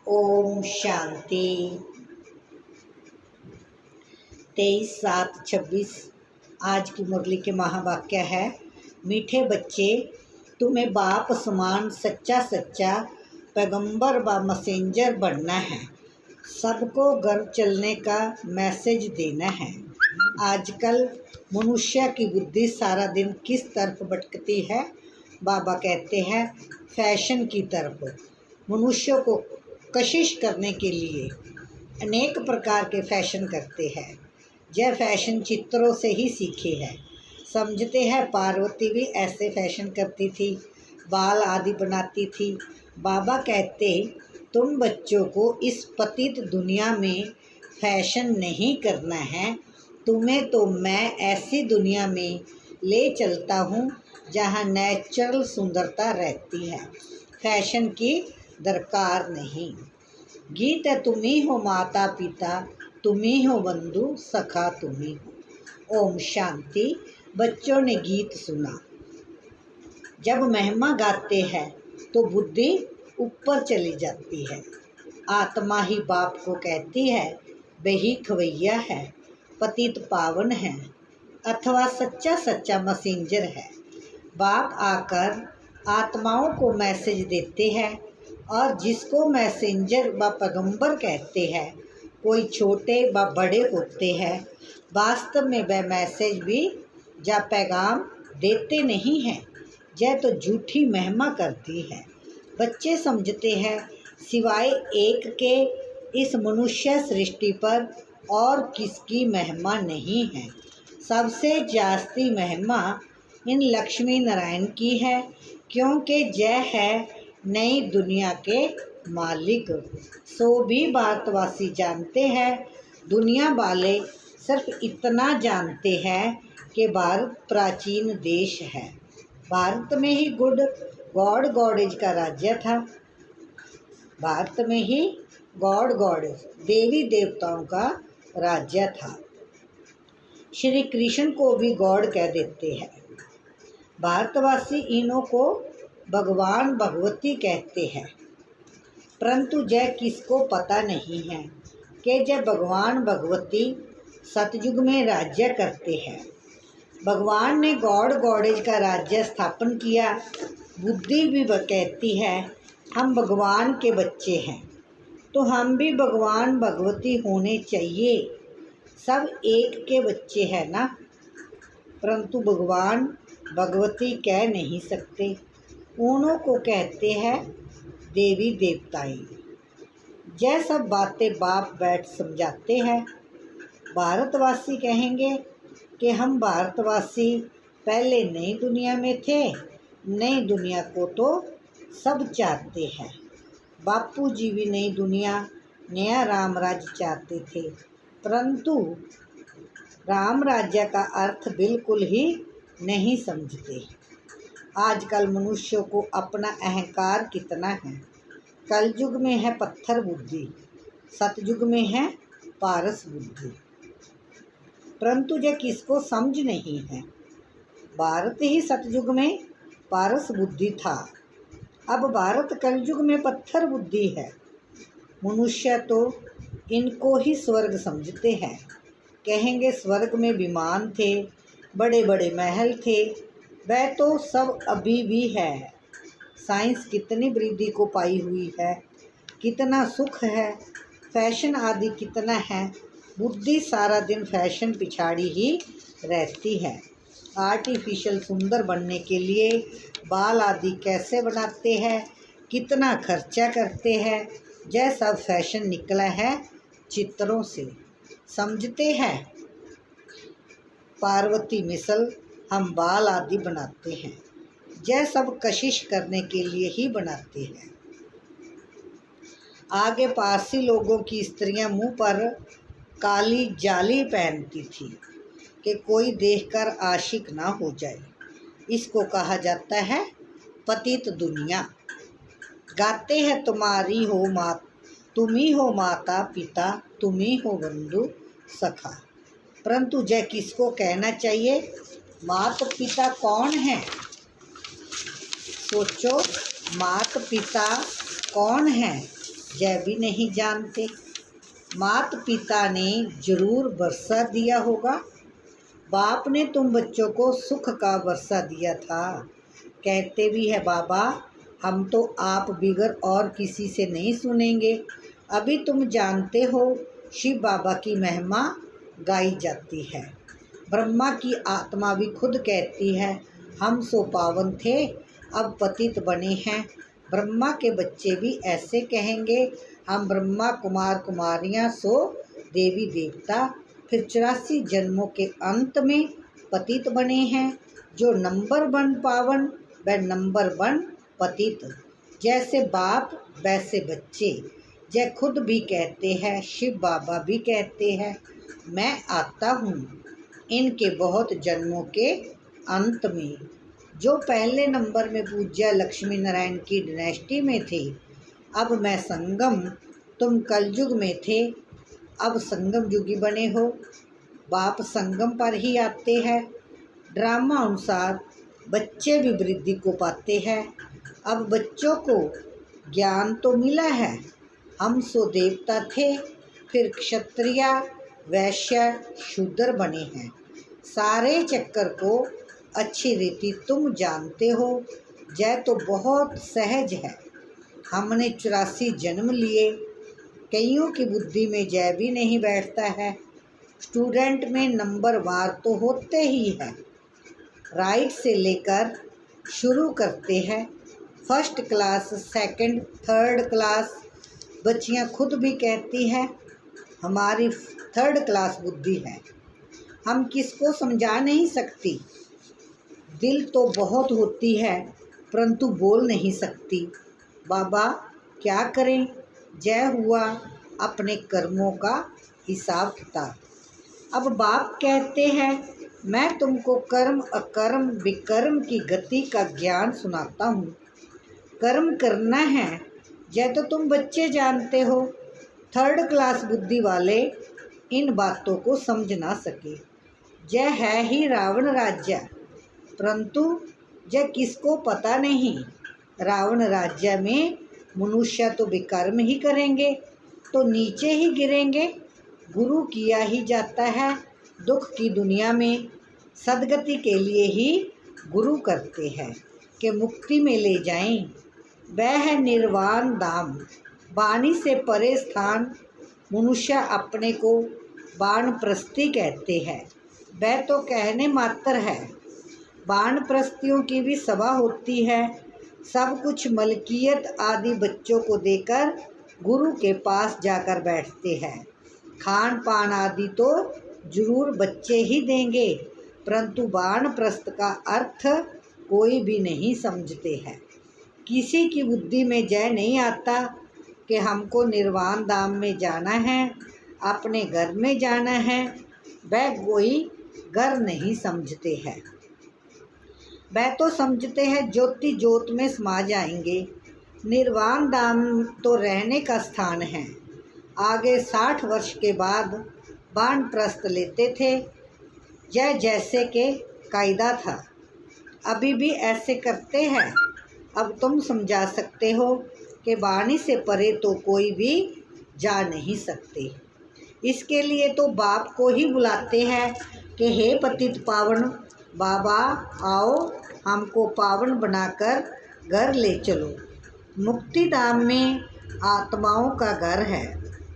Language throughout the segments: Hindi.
ओम शांति। 23/7/26 आज की मुरली के महावाक्य है, मीठे बच्चे, तुम्हें बाप समान सच्चा सच्चा पैगंबर व मैसेंजर बनना है। सबको घर चलने का मैसेज देना है। आजकल मनुष्य की बुद्धि सारा दिन किस तरफ भटकती है? बाबा कहते हैं फैशन की तरफ। मनुष्य को कशिश करने के लिए अनेक प्रकार के फैशन करते हैं। यह फैशन चित्रों से ही सीखे हैं। समझते हैं पार्वती भी ऐसे फैशन करती थी, बाल आदि बनाती थी। बाबा कहते तुम बच्चों को इस पतित दुनिया में फैशन नहीं करना है। तुम्हें तो मैं ऐसी दुनिया में ले चलता हूँ जहाँ नेचुरल सुंदरता रहती है। फैशन की दरकार नहीं। गीत तुम ही हो माता पिता, तुम ही हो बंधु सखा, तुम ही हो। ओम शांति। बच्चों ने गीत सुना। जब महिमा गाते हैं तो बुद्धि ऊपर चली जाती है। आत्मा ही बाप को कहती है वही खवैया है, पतित पावन है अथवा सच्चा सच्चा मैसेंजर है। बाप आकर आत्माओं को मैसेज देते हैं और जिसको मैसेंजर व पैगंबर कहते हैं, कोई छोटे व बड़े होते हैं, वास्तव में वह मैसेज भी या पैगाम देते नहीं हैं। यह तो झूठी महिमा करती है। बच्चे समझते हैं सिवाय एक के इस मनुष्य सृष्टि पर और किसकी महिमा नहीं है। सबसे जास्ती महिमा इन लक्ष्मी नारायण की है, क्योंकि यह है नई दुनिया के मालिक। सो भी भारतवासी जानते हैं। दुनिया वाले सिर्फ इतना जानते हैं कि भारत प्राचीन देश है। भारत में ही गॉड गॉडेज का राज्य था। भारत में ही गॉड गॉडेज देवी देवताओं का राज्य था। श्री कृष्ण को भी गॉड कह देते हैं। भारतवासी इन्हों को भगवान भगवती कहते हैं, परंतु यह किसको पता नहीं है कि जब भगवान भगवती सतयुग में राज्य करते हैं। भगवान ने गॉड गॉडेज का राज्य स्थापन किया। बुद्धि भी कहती है हम भगवान के बच्चे हैं, तो हम भी भगवान भगवती होने चाहिए। सब एक के बच्चे हैं ना, परंतु भगवान भगवती कह नहीं सकते। उन्हों को कहते हैं देवी देवताएं। यह सब बातें बाप बैठ समझाते हैं। भारतवासी कहेंगे कि हम भारतवासी पहले नई दुनिया में थे। नई दुनिया को तो सब चाहते हैं। बापू जी भी नई दुनिया, नया राम राज्य चाहते थे, परंतु राम राज्य का अर्थ बिल्कुल ही नहीं समझते। आजकल मनुष्यों को अपना अहंकार कितना है। कलयुग में है पत्थर बुद्धि, सतयुग में है पारस बुद्धि, परंतु यह किसको समझ नहीं है। भारत ही सतयुग में पारस बुद्धि था, अब भारत कलयुग में पत्थर बुद्धि है। मनुष्य तो इनको ही स्वर्ग समझते हैं। कहेंगे स्वर्ग में विमान थे, बड़े बड़े महल थे। वह तो सब अभी भी है। साइंस कितनी वृद्धि को पाई हुई है, कितना सुख है, फैशन आदि कितना है। बुद्धि सारा दिन फैशन पिछाड़ी ही रहती है। आर्टिफिशियल सुंदर बनने के लिए बाल आदि कैसे बनाते हैं, कितना खर्चा करते हैं। यह सब फैशन निकला है चित्रों से। समझते हैं पार्वती मिसल हम बाल आदि बनाते हैं। यह सब कशिश करने के लिए ही बनाते हैं। आगे पारसी लोगों की स्त्रियां मुंह पर काली जाली पहनती थी कि कोई देखकर आशिक ना हो जाए। इसको कहा जाता है पतित दुनिया। गाते हैं तुम्हारी हो मात, तुम ही हो माता पिता, तुम ही हो बंधु सखा, परंतु यह किसको कहना चाहिए? माता पिता कौन है? सोचो, माता पिता कौन है? जय भी नहीं जानते। माता पिता ने जरूर वर्षा दिया होगा, बाप ने तुम बच्चों को सुख का वर्षा दिया था। कहते भी है बाबा, हम तो आप बिगर और किसी से नहीं सुनेंगे। अभी तुम जानते हो शिव बाबा की महिमा गाई जाती है। ब्रह्मा की आत्मा भी खुद कहती है, हम सो पावन थे अब पतित बने हैं। ब्रह्मा के बच्चे भी ऐसे कहेंगे, हम ब्रह्मा कुमार कुमारियाँ सो देवी देवता, फिर 84 जन्मों के अंत में पतित बने हैं। जो नंबर 1 पावन व नंबर 1 पतित। जैसे बाप वैसे बच्चे। जय खुद भी कहते हैं, शिव बाबा भी कहते हैं, मैं आता हूँ इनके बहुत जन्मों के अंत में। जो पहले नंबर में पूज्य लक्ष्मी नारायण की डायनेस्टी में थे, अब मैं संगम, तुम कलयुग में थे अब संगम युगी बने हो। बाप संगम पर ही आते हैं। ड्रामा अनुसार बच्चे भी वृद्धि को पाते हैं। अब बच्चों को ज्ञान तो मिला है, हम सो देवता थे, फिर क्षत्रिय वैश्य शूद्र बने हैं। सारे चक्कर को अच्छी रीति तुम जानते हो। जय तो बहुत सहज है, हमने 84 जन्म लिए। कईयों की बुद्धि में जय भी नहीं बैठता है। स्टूडेंट में नंबर वार तो होते ही है। राइट से लेकर शुरू करते हैं, first class, second, third class. बच्चियां खुद भी कहती हैं, हमारी 3rd क्लास बुद्धि है, हम किसको समझा नहीं सकती। दिल तो बहुत होती है परंतु बोल नहीं सकती। बाबा क्या करें, जय हुआ अपने कर्मों का हिसाब किताब। अब बाप कहते हैं, मैं तुमको कर्म अकर्म विकर्म की गति का ज्ञान सुनाता हूँ। कर्म करना है जय तो तुम बच्चे जानते हो। 3rd क्लास बुद्धि वाले इन बातों को समझ ना सके। जय है ही रावण राज्य, परंतु जय किसको पता नहीं। रावण राज्य में मनुष्य तो विकर्म ही करेंगे तो नीचे ही गिरेंगे। गुरु किया ही जाता है दुख की दुनिया में, सदगति के लिए ही गुरु करते हैं कि मुक्ति में ले जाएं। वह है निर्वाण धाम, वाणी से परे स्थान। मनुष्य अपने को वानप्रस्थी कहते हैं, वह तो कहने मात्र है। वानप्रस्थियों की भी सभा होती है, सब कुछ मलकियत आदि बच्चों को देकर गुरु के पास जाकर बैठते हैं। खान पान आदि तो जरूर बच्चे ही देंगे, परंतु वानप्रस्थ का अर्थ कोई भी नहीं समझते हैं। किसी की बुद्धि में जय नहीं आता कि हमको निर्वाण धाम में जाना है, अपने घर में जाना है। वह कोई घर नहीं समझते हैं, वह तो समझते हैं ज्योति ज्योत में समा जाएंगे। निर्वाण धाम तो रहने का स्थान है। आगे 60 वर्ष के बाद वानप्रस्थ लेते थे, जैसे के कायदा था, अभी भी ऐसे करते हैं। अब तुम समझा सकते हो कि वाणी से परे तो कोई भी जा नहीं सकते। इसके लिए तो बाप को ही बुलाते हैं कि हे पतित पावन बाबा, आओ हमको पावन बनाकर घर ले चलो। मुक्ति धाम में आत्माओं का घर है।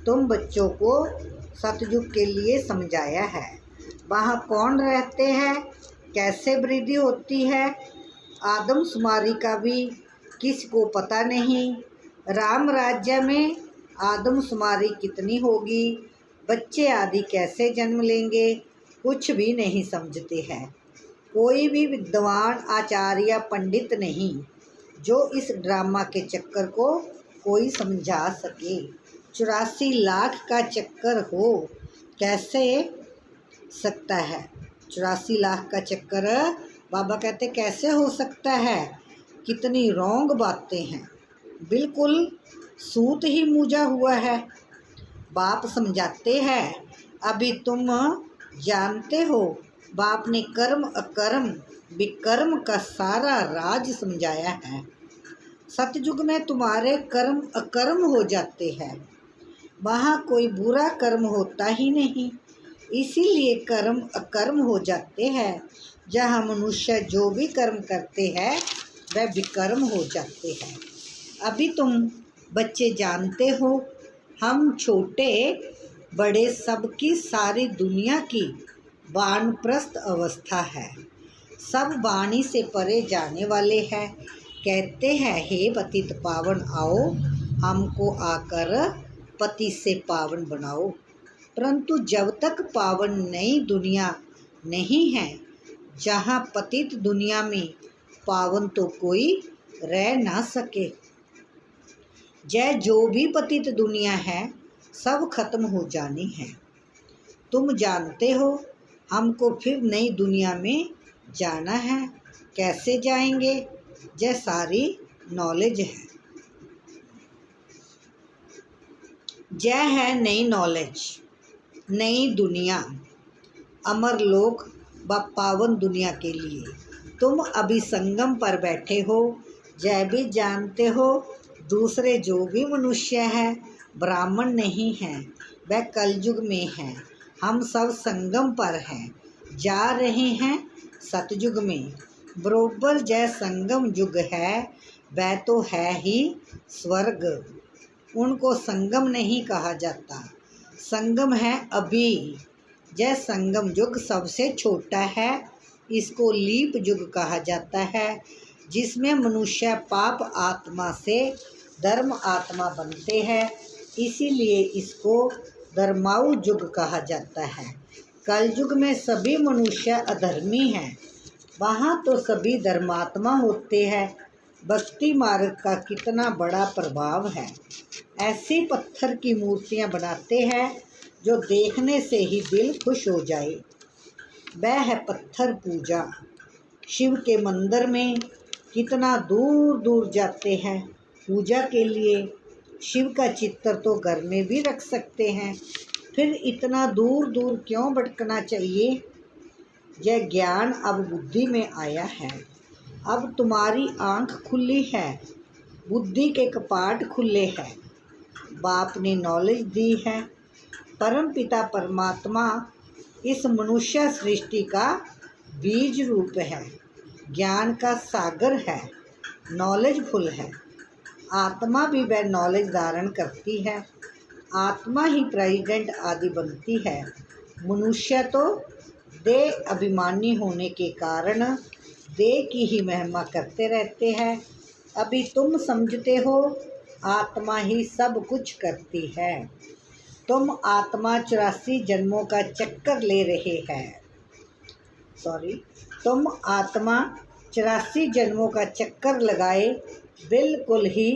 तुम बच्चों को सतयुग के लिए समझाया है। वहाँ कौन रहते हैं, कैसे वृद्धि होती है, आदमशुमारी का भी किसी को पता नहीं। राम राज्य में आदमशुमारी कितनी होगी, बच्चे आदि कैसे जन्म लेंगे, कुछ भी नहीं समझते हैं। कोई भी विद्वान आचार्य पंडित नहीं जो इस ड्रामा के चक्कर को कोई समझा सके। 84 लाख का चक्कर हो कैसे सकता है। 84 लाख का चक्कर बाबा कहते कैसे हो सकता है। कितनी रॉन्ग बातें हैं, बिल्कुल सूत ही मूजा हुआ है। बाप समझाते हैं, अभी तुम जानते हो बाप ने कर्म अकर्म विकर्म का सारा राज समझाया है। सतयुग में तुम्हारे कर्म अकर्म हो जाते हैं, वहाँ कोई बुरा कर्म होता ही नहीं, इसीलिए कर्म अकर्म हो जाते हैं। जहाँ मनुष्य जो भी कर्म करते हैं वह विकर्म हो जाते हैं। अभी तुम बच्चे जानते हो, हम छोटे बड़े सबकी सारी दुनिया की वानप्रस्थ अवस्था है। सब वाणी से परे जाने वाले हैं। कहते हैं, हे पतित पावन आओ, हमको आकर पति से पावन बनाओ। परंतु जब तक पावन नई दुनिया नहीं है, जहाँ पतित दुनिया में पावन तो कोई रह ना सके। जय जो भी पतित दुनिया है सब खत्म हो जानी है। तुम जानते हो, हमको फिर नई दुनिया में जाना है। कैसे जाएंगे? जय सारी नॉलेज है। जय है नई नॉलेज, नई दुनिया, अमर लोक व पावन दुनिया के लिए। तुम अभी संगम पर बैठे हो। जय भी जानते हो, दूसरे जो भी मनुष्य है ब्राह्मण नहीं हैं, वह कलयुग में हैं। हम सब संगम पर हैं, जा रहे हैं सतयुग में। बरोबर जय संगम युग है, वह तो है ही स्वर्ग। उनको संगम नहीं कहा जाता, संगम है अभी। जय संगम युग सबसे छोटा है, इसको लीप युग कहा जाता है, जिसमें मनुष्य पाप आत्मा से धर्म आत्मा बनते हैं, इसीलिए इसको धर्माऊ युग कहा जाता है। कलयुग में सभी मनुष्य अधर्मी हैं, वहाँ तो सभी धर्मात्मा होते हैं। भक्ति मार्ग का कितना बड़ा प्रभाव है। ऐसी पत्थर की मूर्तियाँ बनाते हैं जो देखने से ही दिल खुश हो जाए। वह है पत्थर पूजा। शिव के मंदिर में कितना दूर दूर जाते हैं पूजा के लिए। शिव का चित्र तो घर में भी रख सकते हैं, फिर इतना दूर दूर क्यों भटकना चाहिए? यह ज्ञान अब बुद्धि में आया है। अब तुम्हारी आँख खुली है, बुद्धि के कपाट खुले हैं। बाप ने नॉलेज दी है। परम पिता परमात्मा इस मनुष्य सृष्टि का बीज रूप है, ज्ञान का सागर है, नॉलेजफुल है। आत्मा भी वह नॉलेज धारण करती है। आत्मा ही प्रेसिडेंट आदि बनती है। मनुष्य तो देह अभिमानी होने के कारण देह की ही महिमा करते रहते हैं। अभी तुम समझते हो, आत्मा ही सब कुछ करती है। तुम आत्मा 84 जन्मों का चक्कर ले रहे हैं। तुम आत्मा 84 जन्मों का चक्कर लगाए बिल्कुल ही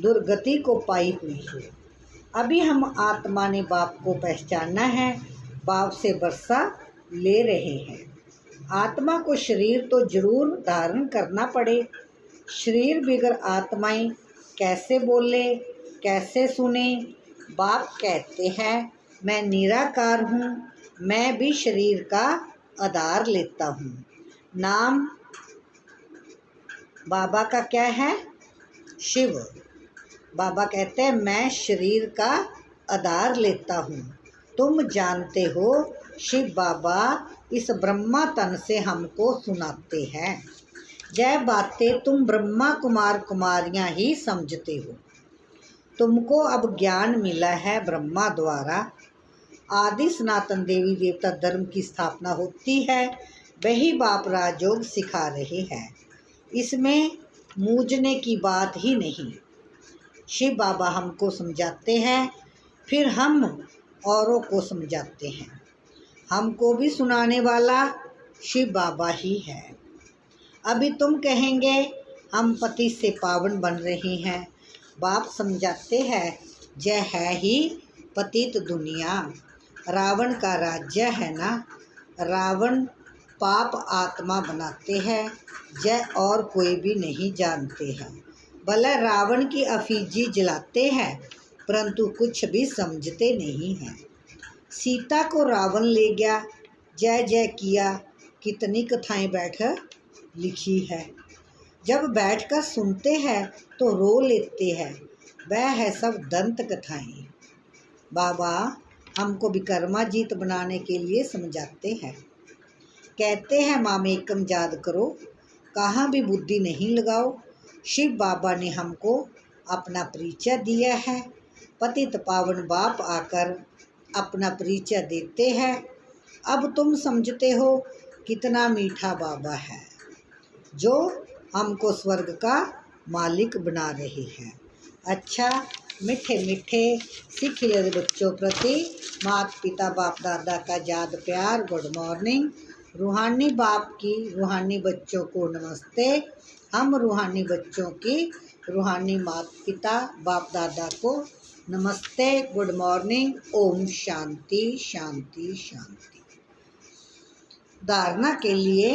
दुर्गति को पाई हुई है। अभी हम आत्मा ने बाप को पहचाना है, बाप से वर्षा ले रहे हैं। आत्मा को शरीर तो जरूर धारण करना पड़े। शरीर बिगर आत्माएं कैसे बोले, कैसे सुने? बाप कहते हैं, मैं निराकार हूँ, मैं भी शरीर का आधार लेता हूँ। नाम बाबा का क्या है? शिव। बाबा कहते हैं, मैं शरीर का आधार लेता हूँ। तुम जानते हो, शिव बाबा इस ब्रह्मा तन से हमको सुनाते हैं। यह बातें तुम ब्रह्मा कुमार कुमारियाँ ही समझते हो। तुमको अब ज्ञान मिला है ब्रह्मा द्वारा। आदि सनातन देवी देवता धर्म की स्थापना होती है, वही बाप राजयोग सिखा रहे हैं। इसमें मूझने की बात ही नहीं। शिव बाबा हमको समझाते हैं, फिर हम औरों को समझाते हैं। हमको भी सुनाने वाला शिव बाबा ही है। अभी तुम कहेंगे, हम पति से पावन बन रहे हैं। बाप समझाते हैं, जय है ही पतित दुनिया। रावण का राज्य है ना, रावण पाप आत्मा बनाते हैं, जय और कोई भी नहीं जानते हैं। भले रावण की अफीजी जलाते हैं, परंतु कुछ भी समझते नहीं हैं। सीता को रावण ले गया, जय जय किया, कितनी कथाएं बैठ लिखी है। जब बैठकर सुनते हैं तो रो लेते हैं, वह है सब दंत कथाएं। बाबा हमको विक्रमाजीत बनाने के लिए समझाते हैं। कहते हैं मामेकम याद करो, कहाँ भी बुद्धि नहीं लगाओ। शिव बाबा ने हमको अपना परिचय दिया है। पतित पावन बाप आकर अपना परिचय देते हैं। अब तुम समझते हो कितना मीठा बाबा है, जो हमको स्वर्ग का मालिक बना रहे हैं। अच्छा, मीठे मीठे सिख बच्चों प्रति माता पिता बाप दादा का याद प्यार, गुड मॉर्निंग। रूहानी बाप की रूहानी बच्चों को नमस्ते। हम रूहानी बच्चों की रूहानी माता पिता बाप दादा को नमस्ते, गुड मॉर्निंग। ओम शांति शांति शांति। धारणा के लिए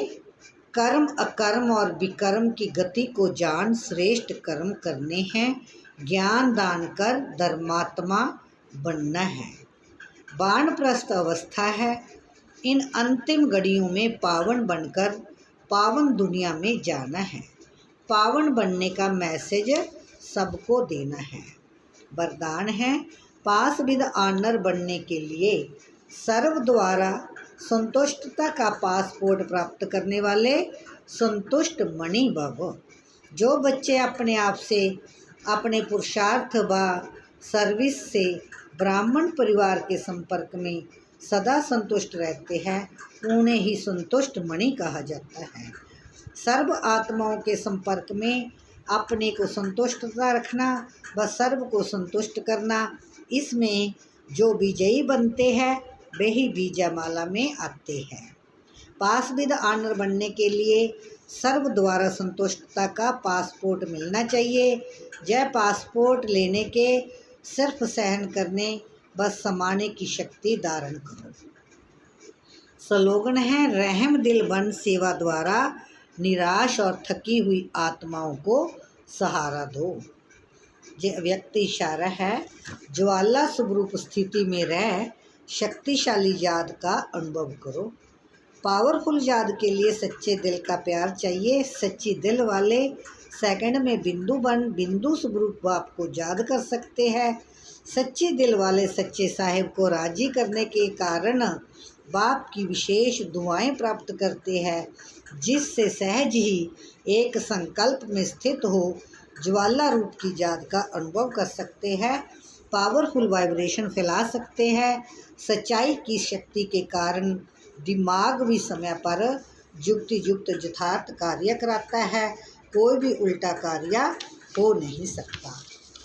कर्म अकर्म और विकर्म की गति को जान श्रेष्ठ कर्म करने हैं। ज्ञान दान कर धर्मात्मा बनना है। वानप्रस्थ अवस्था है। इन अंतिम घड़ियों में पावन बनकर पावन दुनिया में जाना है। पावन बनने का मैसेज सबको देना है। वरदान है, पास विद ऑनर बनने के लिए सर्व द्वारा संतुष्टता का पासपोर्ट प्राप्त करने वाले संतुष्ट मणि भव। जो बच्चे अपने आप से, अपने पुरुषार्थ व सर्विस से ब्राह्मण परिवार के संपर्क में सदा संतुष्ट रहते हैं, उन्हें ही संतुष्ट मणि कहा जाता है। सर्व आत्माओं के संपर्क में अपने को संतुष्टता रखना व सर्व को संतुष्ट करना, इसमें जो विजयी बनते हैं वे ही बीजामाला में आते हैं। पास विद ऑनर बनने के लिए सर्व द्वारा संतुष्टता का पासपोर्ट मिलना चाहिए। यह पासपोर्ट लेने के सिर्फ सहन करने बस समाने की शक्ति धारण करो। स्लोगन है, रहम दिल बन सेवा द्वारा निराश और थकी हुई आत्माओं को सहारा दो। ये व्यक्ति इशारा है, ज्वाला स्वरूप स्थिति में रह शक्तिशाली याद का अनुभव करो। पावरफुल याद के लिए सच्चे दिल का प्यार चाहिए। सच्ची दिल वाले सेकंड में बिंदु स्वरूप बाप को याद कर सकते हैं। सच्चे दिल वाले सच्चे साहिब को राजी करने के कारण बाप की विशेष दुआएं प्राप्त करते हैं, जिससे सहज ही एक संकल्प में स्थित हो ज्वाला रूप की याद का अनुभव कर सकते हैं। पावरफुल वाइब्रेशन फैला सकते हैं। सच्चाई की शक्ति के कारण दिमाग भी समय पर युक्ति युक्त यथार्थ कार्य कराता है। कोई भी उल्टा कार्य हो नहीं सकता।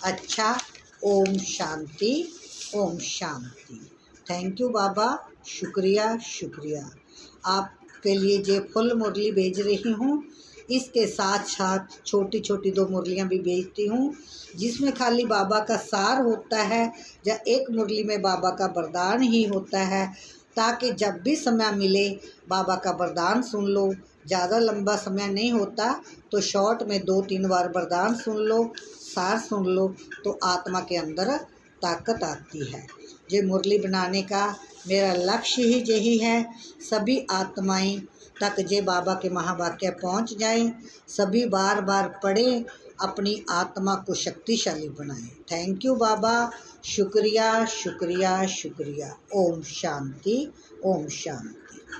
अच्छा, ओम शांति ओम शांति। थैंक यू बाबा, शुक्रिया शुक्रिया। आपके लिए जो फुल मुरली भेज रही हूँ, इसके साथ साथ छोटी छोटी 2 मुरलियाँ भी भेजती हूँ, जिसमें खाली बाबा का सार होता है या एक मुरली में बाबा का वरदान ही होता है, ताकि जब भी समय मिले बाबा का वरदान सुन लो। ज़्यादा लंबा समय नहीं होता तो शॉर्ट में 2-3 बार वरदान सुन लो, सार सुन लो, तो आत्मा के अंदर ताकत आती है। ये मुरली बनाने का मेरा लक्ष्य ही यही है, सभी आत्माएं तक जे बाबा के महावाक्य पहुंच जाएं, सभी बार बार पढ़ें, अपनी आत्मा को शक्तिशाली बनाएं। थैंक यू बाबा, शुक्रिया शुक्रिया शुक्रिया। ओम शांति ओम शांति।